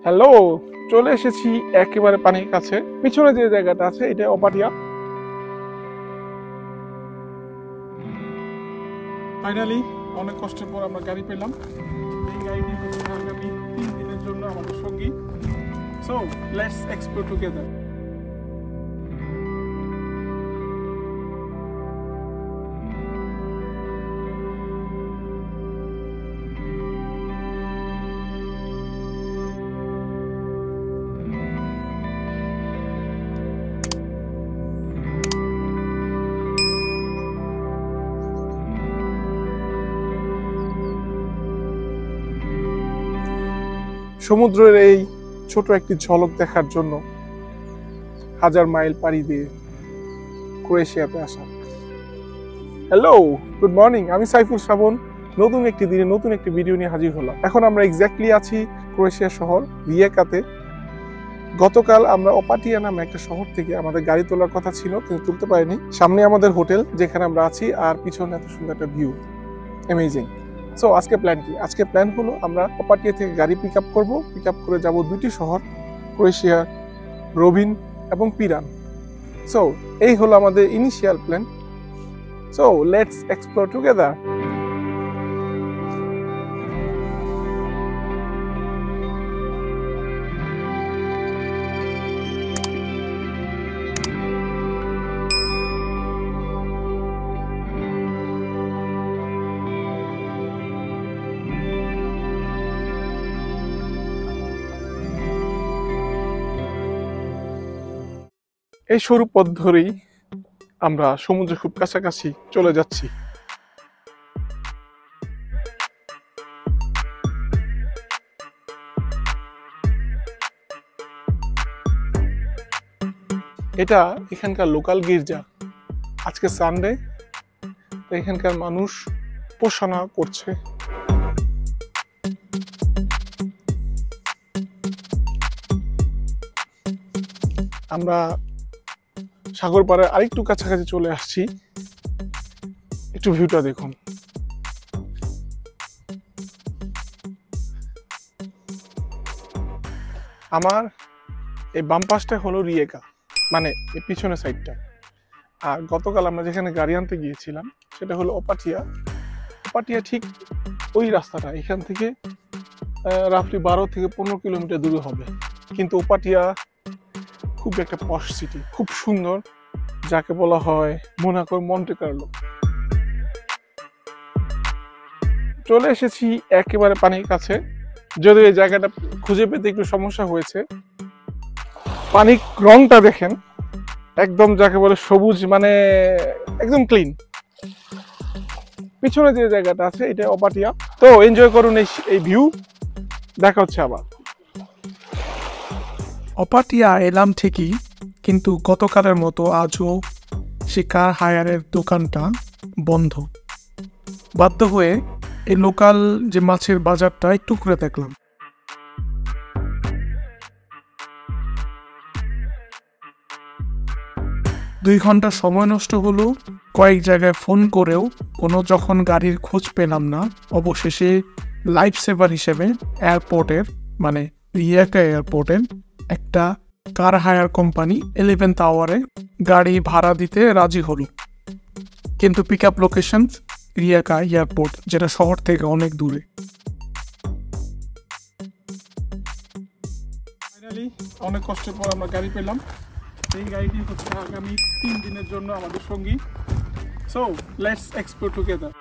Hello, চলে এসেছি একেবারে পানির কাছে। পিছনে যে জায়গাটা আছে এটা অপাটিয়া। ফাইনালি অনেক কষ্টের পর আমরা গাড়ি পেলাম। এই গাড়িটি হচ্ছে আগামী 3 দিনের জন্য আমাদের সঙ্গী। So let's explore together. সমুদ্রের এই ছোট একটি ঝলক দেখার জন্য 1000 মাইল পাড়ি দিয়ে ক্রোয়েশিয়াতে আসা। Hello, good morning. আমি সাইফুল শ্রাবণ নতুন একটি দিনে নতুন একটি ভিডিও নিয়ে হাজির হলাম। এখন আমরা এক্স্যাক্টলি আছি ক্রোয়েশিয়া শহর রিয়েকাতে। গতকাল আমরা অপাটিয়া নামে একটা শহর থেকে আমাদের গাড়ি তোলার কথা ছিল, কিন্তু তুলতে পারিনি। সামনে আমাদের হোটেল যেখানে আমরা আছি, আর পিছনে এত সুন্দর একটা ভিউ, অ্যামেজিং। সো আজকে প্ল্যান কি? আজকে প্ল্যান হলো আমরা অপাটিয়া থেকে গাড়ি পিক আপ করবো। পিক আপ করে যাবো দুটি শহর, ক্রোয়েশিয়ার রোভিন এবং পিরান। সো এই হলো আমাদের initial plan. So let's explore together. এই সরু পথ ধরেই আমরা সমুদ্রের খুব কাছাকাছি চলে যাচ্ছি। এটা এখানকার লোকাল গির্জা। আজকে সানডে, এখানকার মানুষ উপাসনা করছে। আমরা সাগর পাড়ে আরেকটু কাছাকাছি চলে আসছি। একটু ভিউটা দেখুন। আমার এই বাম পাশটা হলো রিয়েকা, মানে এই পিছনের সাইডটা। আর গতকাল আমরা যেখানে গাড়ি আনতে গিয়েছিলাম সেটা হলো অপাটিয়া। অপাটিয়া ঠিক ওই রাস্তাটা, এখান থেকে রাফলি 12 থেকে 15 কিলোমিটার দূরে হবে। কিন্তু অপাটিয়া খুব একটা পশ সিটি, খুব সুন্দর, যাকে বলা হয় মোনাকোর মন্টে কার্লো। চলে এসেছি একেবারে পানির কাছে, যদিও এই জায়গাটা খুঁজে পেতে একটু সমস্যা হয়েছে। পানির রংটা দেখেন, একদম যাকে বলে সবুজ, মানে একদম ক্লিন। পিছনে যে জায়গাটা আছে এটা অপাটিয়া। তো এনজয় করুন এই ভিউ। দেখা হচ্ছে আবার। অপাটিয়া এলাম ঠিকই, কিন্তু গতকালের মতো আজও সে কার হায়ারের দোকানটা বন্ধ। বাধ্য হয়ে এই লোকাল যে মাছের বাজারটা একটু ঘুরে দেখলাম। দুই ঘন্টা সময় নষ্ট হলো। কয়েক জায়গায় ফোন করেও যখন গাড়ির খোঁজ পেলাম না, অবশেষে লাইফ সেভার হিসেবে এয়ারপোর্টের, মানে রিয়েকা এয়ারপোর্টের একটা কার হায়ার কোম্পানি 11th আওয়ারে গাড়ি ভাড়া দিতে রাজি হলো। কিন্তু পিক আপ লোকেশন রিয়েকা এয়ারপোর্ট, যেটা শহর থেকে অনেক দূরে। ফাইনালি অনেক কষ্টের পর আমরা গাড়ি পেলাম। এই গাড়িটি হচ্ছে আগামী 3 দিনের জন্য আমাদের সঙ্গী। So let's explore together.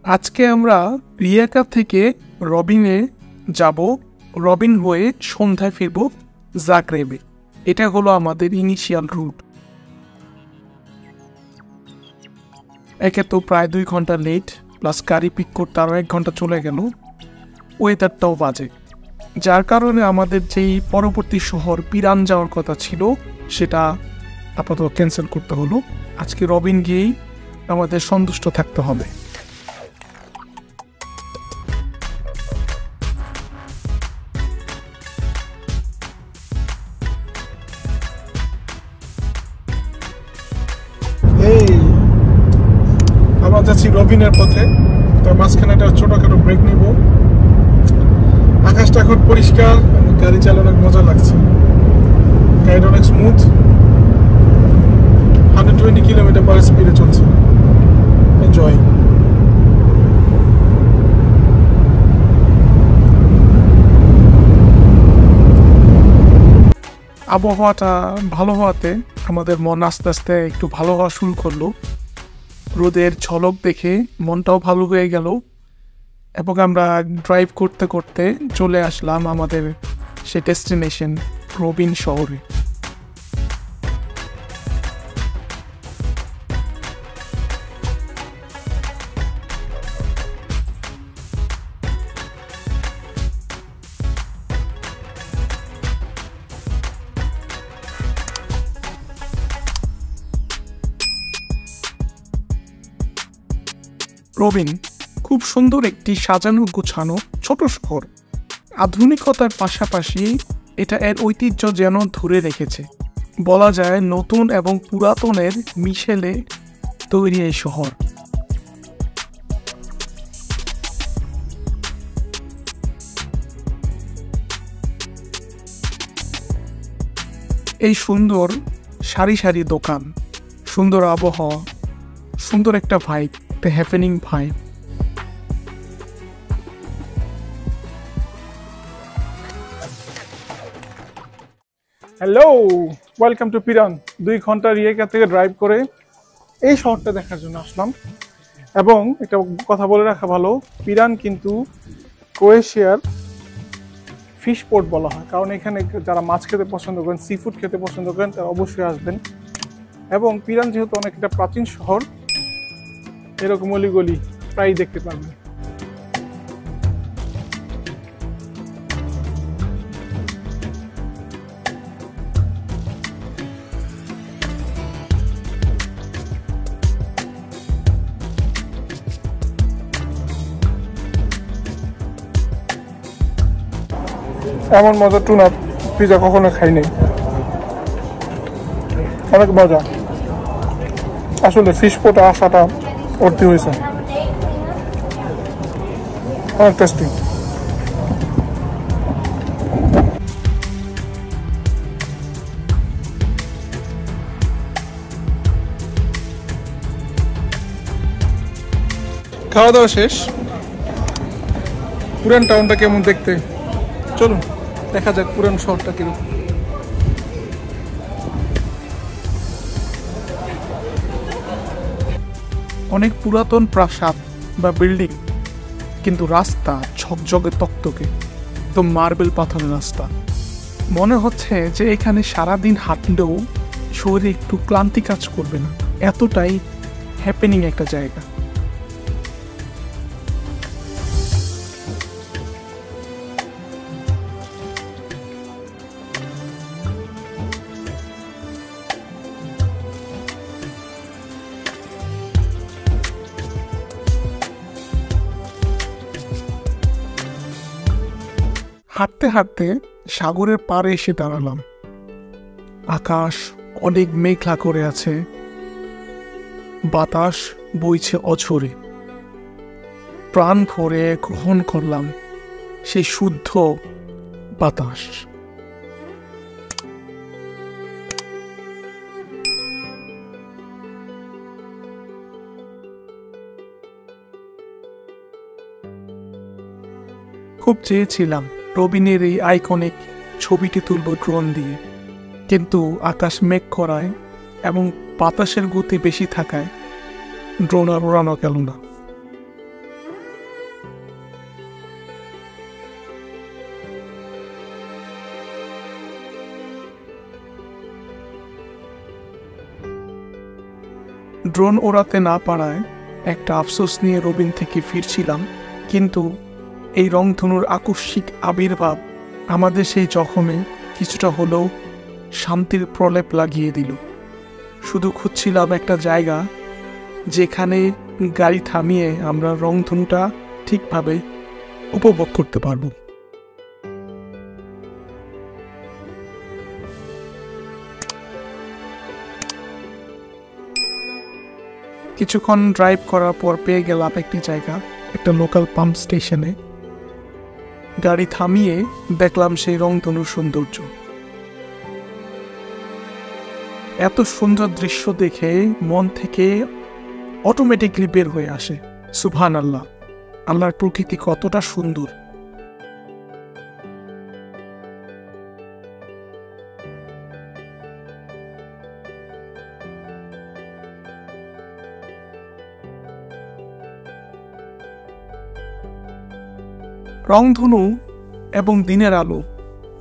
আজকে আমরা রিয়েকা থেকে রবিনে যাব। রবিন হয়ে সন্ধ্যায় ফিরব জাগ্রেবে। এটা হলো আমাদের ইনিশিয়াল রুট। একে তো প্রায় 2 ঘন্টা লেট, প্লাস গাড়ি পিক করতে আরও 1 ঘন্টা চলে গেল। ওয়েদারটাও বাজে, যার কারণে আমাদের যেই পরবর্তী শহর পিরান যাওয়ার কথা ছিল সেটা আপাতত ক্যান্সেল করতে হলো। আজকে রবিন গিয়েই আমাদের সন্তুষ্ট থাকতে হবে। যাচ্ছি রবিনের পথে। তার মাঝখানে একটা ছোটখাটো ব্রেক নিব। আকাশটা এখন পরিষ্কার এবং গাড়ি চালানো অনেক মজা লাগছে। গাড়িটা অনেক স্মুথ, 120 কিলোমিটার পার স্পিডে চলছে। এনজয়। আবহাওয়াটা ভালো হওয়াতে আমাদের মন আস্তে আস্তে একটু ভালো হওয়া শুরু করলো। রোদের ঝলক দেখে মনটাও ভালো হয়ে গেল এবং আমরা ড্রাইভ করতে করতে চলে আসলাম আমাদের সে ডেস্টিনেশন রবিন শহরে। রবিন খুব সুন্দর একটি সাজানো গোছানো ছোট শহর। আধুনিকতার পাশাপাশি এটা এর ঐতিহ্য যেন ধরে রেখেছে। বলা যায় নতুন এবং পুরাতনের মিশেলে তৈরি এই শহর। এই সুন্দর সারি সারি দোকান, সুন্দর আবহাওয়া, সুন্দর একটা ভাইব, একটা happening vibe. Hello, welcome to Piran. 2 ঘন্টা রিয়েকা থেকে ড্রাইভ করে এই শহরটা দেখার জন্য আসলাম। এবং একটা কথা বলে রাখা ভালো, পিরান কিন্তু ক্রোয়েশিয়ার ফিশ পোর্ট বলা হয়, কারণ এখানে যারা মাছ খেতে পছন্দ করেন, সি ফুড খেতে পছন্দ করেন, তারা অবশ্যই আসবেন। এবং পিরান যেহেতু অনেক একটা প্রাচীন শহর, এরকম অলিগলি প্রায়ই দেখতে পারবেন। এমন মজা টুনা পিজা কখনো খাইনি, অনেক মজা। আসলে ফিশ পোর্টে আসাটা ভর্তি হয়েছে, অনেক টেস্টি। খাওয়া দাওয়া শেষ। পুরান টাউনটা কেমন দেখতে, চলুন দেখা যাক পুরান শহরটা কিরকম। অনেক পুরাতন প্রাসাদ বা বিল্ডিং, কিন্তু রাস্তা ঝকঝকে তকতকে, একদম মার্বেল পাথরের রাস্তা। মনে হচ্ছে যে এখানে সারাদিন হাঁটলেও শরীরে একটু ক্লান্তি কাজ করবে না, এতটাই হ্যাপেনিং একটা জায়গা। হাঁটতে হাঁটতে সাগরের পাড়ে এসে দাঁড়ালাম। আকাশ অনেক মেঘলা করে আছে, বাতাস বইছে অঝরে। প্রাণ ভরে গ্রহণ করলাম সেই শুদ্ধ বাতাস। খুব চেয়েছিলাম রবিনের এই আইকনিক ছবিটি তুলব ড্রোন দিয়ে, কিন্তু আকাশ মেঘ করায় এবং বাতাসের গতি বেশি থাকায় ড্রোন আর ওড়ানো গেল না। ড্রোন ওড়াতে না পারায় একটা আফসোস নিয়ে রবিন থেকে ফিরছিলাম, কিন্তু এই রংধনুর আকস্মিক আবির্ভাব আমাদের সেই জখমে কিছুটা হলেও শান্তির প্রলেপ লাগিয়ে দিল। শুধু খুঁজছিলাম একটা জায়গা যেখানে গাড়ি থামিয়ে আমরা রংধনুটা ঠিকভাবে উপভোগ করতে পারব। কিছুক্ষণ ড্রাইভ করার পর পেয়ে গেলাম একটি জায়গা, একটা লোকাল পাম্প স্টেশনে। গাড়ি থামিয়ে দেখলাম সেই রংধনুর সৌন্দর্য। এত সুন্দর দৃশ্য দেখে মন থেকে অটোমেটিকলি বের হয়ে আসে, সুবহানাল্লাহ, আল্লাহর প্রকৃতি কতটা সুন্দর। রংধনু এবং দিনের আলো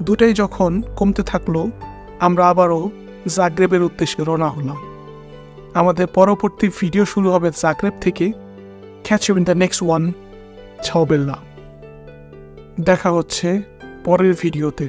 দুটাই যখন কমতে থাকলো, আমরা আবারও জাগ্রেবের উদ্দেশ্যে রওনা হলাম। আমাদের পরবর্তী ভিডিও শুরু হবে জাগ্রেব থেকে। Catch you in the next one. ছাও বেল্লা। দেখা হচ্ছে পরের ভিডিওতে।